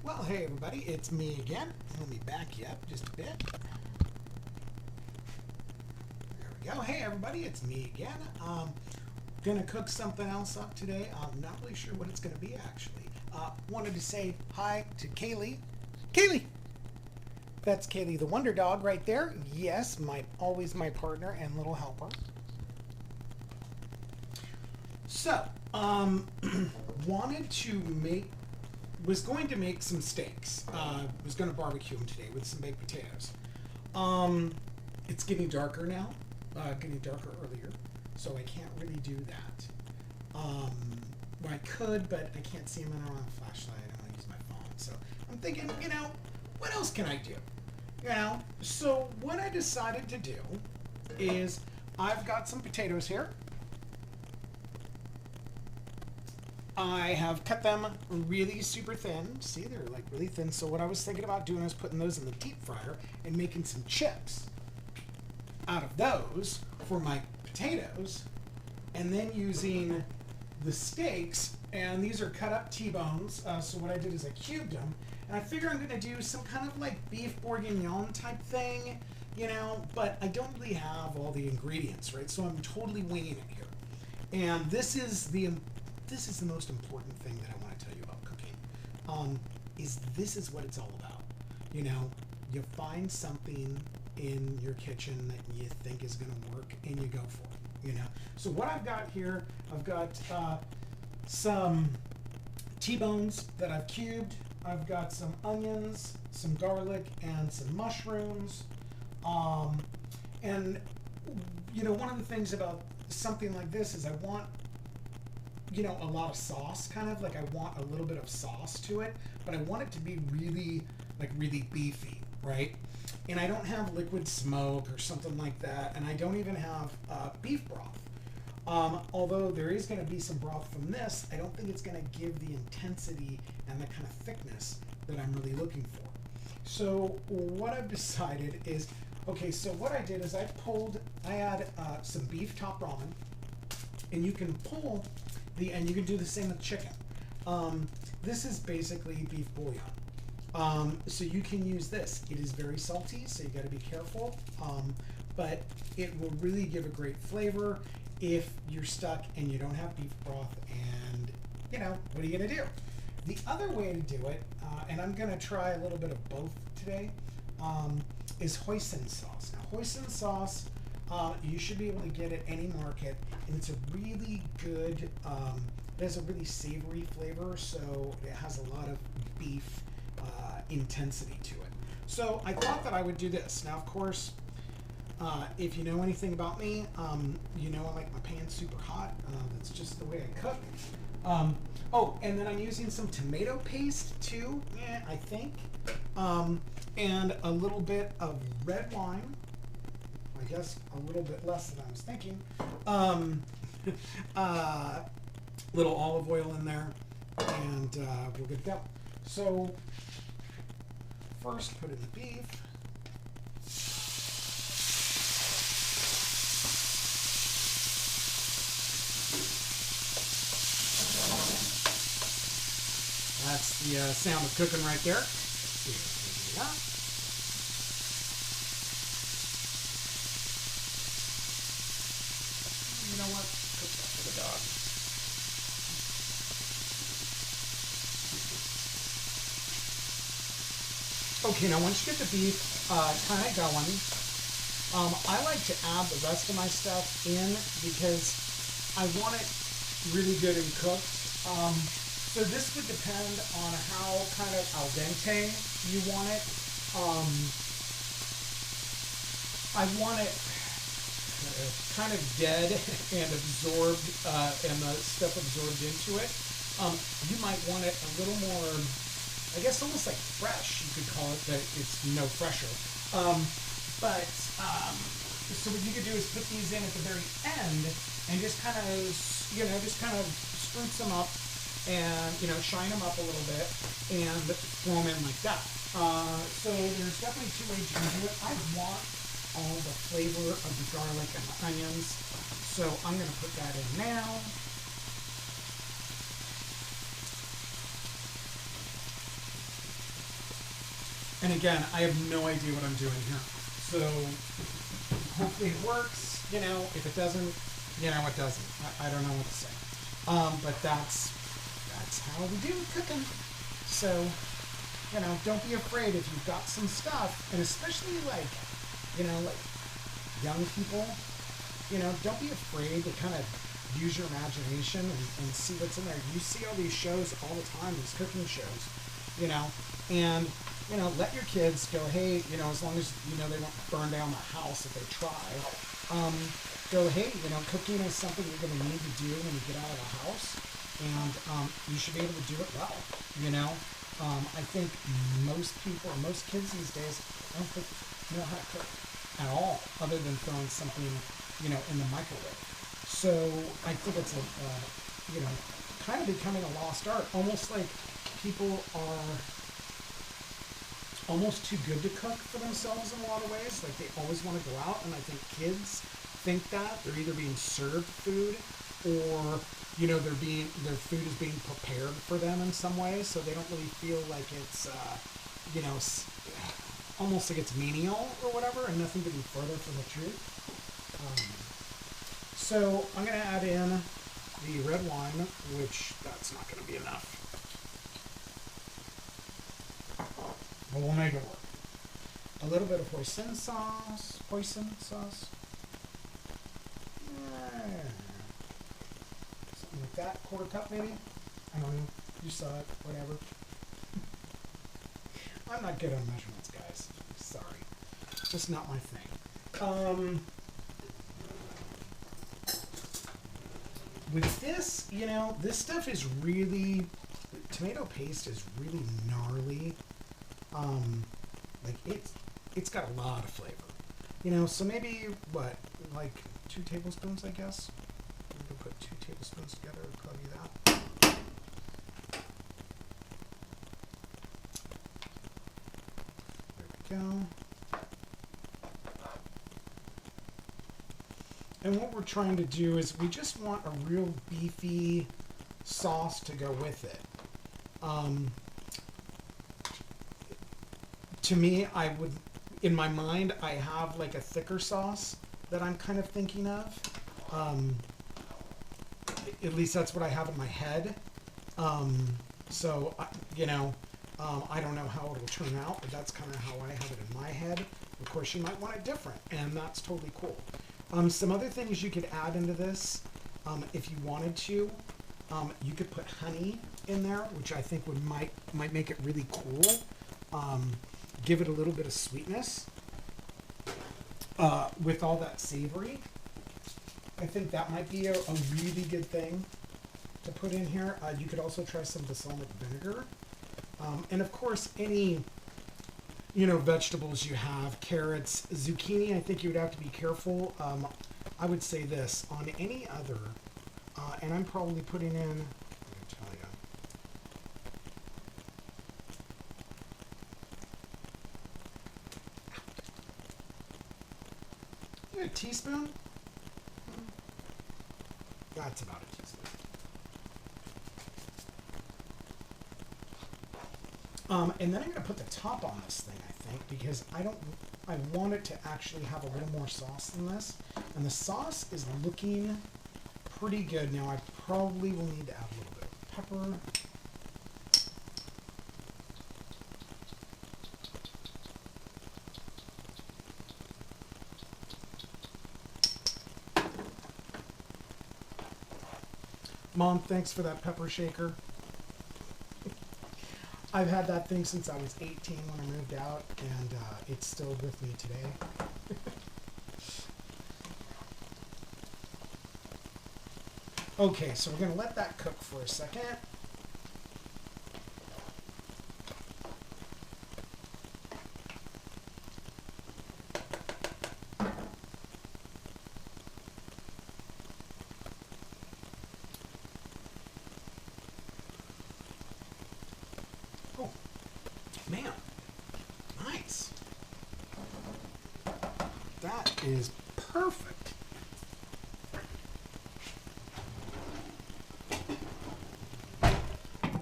Well, hey everybody, it's me again. Let me back you up just a bit. There we go. Hey everybody, it's me again. Gonna cook something else up today. I'm not really sure what it's gonna be actually. Wanted to say hi to Kaylee. Kaylee! That's Kaylee the Wonder Dog right there. Yes, always my partner and little helper. So, was going to make some steaks. Was going to barbecue them today with some baked potatoes. It's getting darker now. Getting darker earlier, so I can't really do that. Well, I could, but I can't see them. I don't have a flashlight. I don't want to use my phone. So I'm thinking, what else can I do? So what I decided to do is I've got some potatoes here. I have cut them really super thin. See, they're like really thin. So what I was thinking about doing is putting those in the deep fryer and making some chips out of those for my potatoes, and then using the steaks, and these are cut up T-bones. So what I did is I cubed them, and I figure I'm going to do some kind of like beef bourguignon type thing, but I don't really have all the ingredients, right? So I'm totally winging it here. And this is the most important thing that I want to tell you about cooking. This is what it's all about. You find something in your kitchen that you think is going to work, and you go for it. So what I've got here, I've got some T-bones that I've cubed. I've got some onions, some garlic, and some mushrooms. And one of the things about something like this is I want a lot of sauce, kind of like I want a little bit of sauce to it, but I want it to be really beefy, right? And I don't have liquid smoke or something like that, and I don't even have beef broth. Although there is going to be some broth from this, I don't think it's going to give the intensity and the kind of thickness that I'm really looking for. So what I've decided is, okay, so what I did is I had some beef top ramen, and you can pull and you can do the same with chicken. This is basically beef bouillon. So you can use this. It is very salty, so you got to be careful. But it will really give a great flavor if you're stuck and you don't have beef broth. And what are you gonna do? The other way to do it, and I'm gonna try a little bit of both today, is hoisin sauce. Now, hoisin sauce, you should be able to get at any market, and it's a really good, it has a really savory flavor, so it has a lot of beef intensity to it. So I thought that I would do this. Now, of course, if you know anything about me, I like my pan super hot. That's just the way I cook. Oh, and then I'm using some tomato paste too, I think, and a little bit of red wine. I guess a little bit less than I was thinking. Little olive oil in there, and we'll get that. So first, put in the beef. That's the sound of cooking right there. Here we are. You know what? Cook that for the dog. Okay, now once you get the beef kind of going, I like to add the rest of my stuff in because I want it really good and cooked. So this would depend on how kind of al dente you want it. I want it kind of dead and absorbed, and the stuff absorbed into it. You might want it a little more, I guess almost like fresh, you could call it, but it's no fresher. So what you could do is put these in at the very end and just kind of, spruce them up and, shine them up a little bit and throw them in like that. So there's definitely two ways you can do it. I want all the flavor of the garlic and the onions, so I'm going to put that in now. And again, I have no idea what I'm doing here. So hopefully it works. You know, if it doesn't, you know, it doesn't. I don't know what to say. But that's how we do cooking. So, you know, don't be afraid if you've got some stuff, and especially like, you know, like young people, you know, don't be afraid to kind of use your imagination and see what's in there. You see all these shows all the time, these cooking shows, you know, and, you know, let your kids go, hey, you know, as long as, you know, they won't burn down the house if they try, go, hey, you know, cooking is something you're going to need to do when you get out of the house, and you should be able to do it well, you know. I think most people, most kids these days, I don't think know how to cook at all, other than throwing something, you know, in the microwave. So I think it's a, you know, kind of becoming a lost art, almost like people are almost too good to cook for themselves in a lot of ways. Like they always want to go out, and I think kids think that they're either being served food or, you know, their food is being prepared for them in some way, so they don't really feel like it's, you know, almost like it's menial or whatever, and nothing could be further from the truth. So I'm going to add in the red wine, which that's not going to be enough. But we'll make it work. A little bit of hoisin sauce. Yeah. Something like that. Quarter cup maybe? I don't know. You saw it. Whatever. I'm not good on measurements, guys. Sorry. Just not my thing. With this, you know, this stuff is really, tomato paste is really gnarly. Like it's got a lot of flavor, you know, so maybe what, like 2 tablespoons, I guess. I'm gonna put 2 tablespoons together, it'll probably be that. There we go. And what we're trying to do is we just want a real beefy sauce to go with it. To me, I would, in my mind, I have like a thicker sauce that I'm kind of thinking of. At least that's what I have in my head. So, you know, I don't know how it'll turn out, but that's kind of how I have it in my head. Of course, you might want it different, and that's totally cool. Some other things you could add into this, if you wanted to, you could put honey in there, which I think might make it really cool. Give it a little bit of sweetness with all that savory. I think that might be a really good thing to put in here. You could also try some balsamic vinegar. And of course, any, you know, vegetables you have, carrots, zucchini, I think you would have to be careful. I would say this, on any other, and I'm probably putting in, I'm going to tell you. A teaspoon? That's about a teaspoon. And then I'm going to put the top on this thing, I think, because I want it to actually have a little more sauce than this. And the sauce is looking pretty good. Now, I probably will need to add a little bit of pepper. Mom, thanks for that pepper shaker. I've had that thing since I was 18 when I moved out, and it's still with me today. Okay, so we're going to let that cook for a second. Oh, man, nice. That is perfect.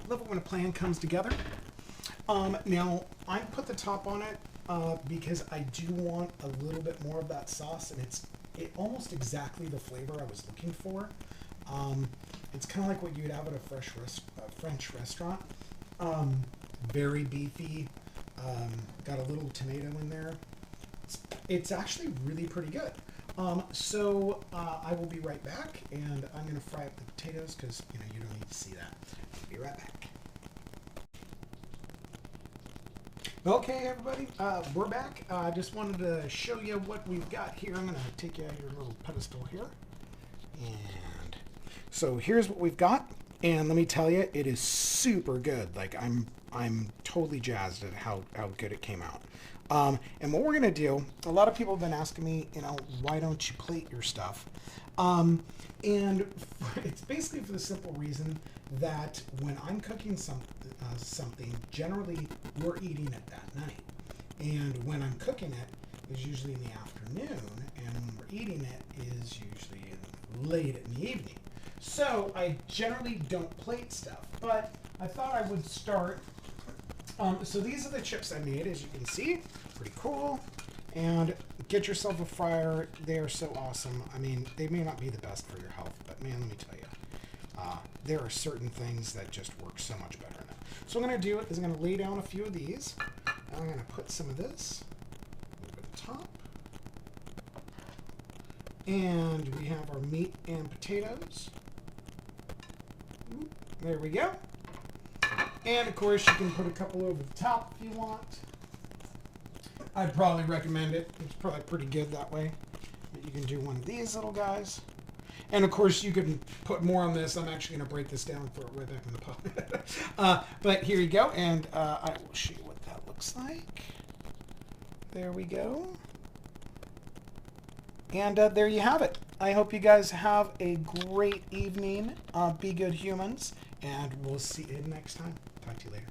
Love it when a plan comes together. Now, I put the top on it because I do want a little bit more of that sauce, and it's almost exactly the flavor I was looking for. It's kind of like what you'd have at a French restaurant. Very beefy. Got a little tomato in there. It's actually really pretty good. So I will be right back, and I'm going to fry up the potatoes because you don't need to see that. I'll be right back. Okay, everybody, we're back. I just wanted to show you what we've got here. I'm going to take you out of your little pedestal here. And so here's what we've got. And let me tell you, it is super good. Like, I'm totally jazzed at how good it came out. And what we're going to do, a lot of people have been asking me, why don't you plate your stuff? And it's basically for the simple reason that when I'm cooking something, generally we're eating it that night. And when I'm cooking it is usually in the afternoon, and when we're eating it is usually late in the evening. So I generally don't plate stuff, but I thought I would start. So these are the chips I made, as you can see. Pretty cool. And get yourself a fryer. They are so awesome. I mean, they may not be the best for your health, but man, let me tell you, there are certain things that just work so much better in it. So what I'm going to do is I'm going to lay down a few of these. I'm going to put some of this over the top. And we have our meat and potatoes. There we go. And of course you can put a couple over the top if you want. I'd probably recommend it. It's probably pretty good that way. But you can do one of these little guys. And of course you can put more on this. I'm actually going to break this down and throw it right back in the pot. But here you go. And I will show you what that looks like. There we go. And there you have it. I hope you guys have a great evening. Be good humans. And we'll see you next time. Talk to you later.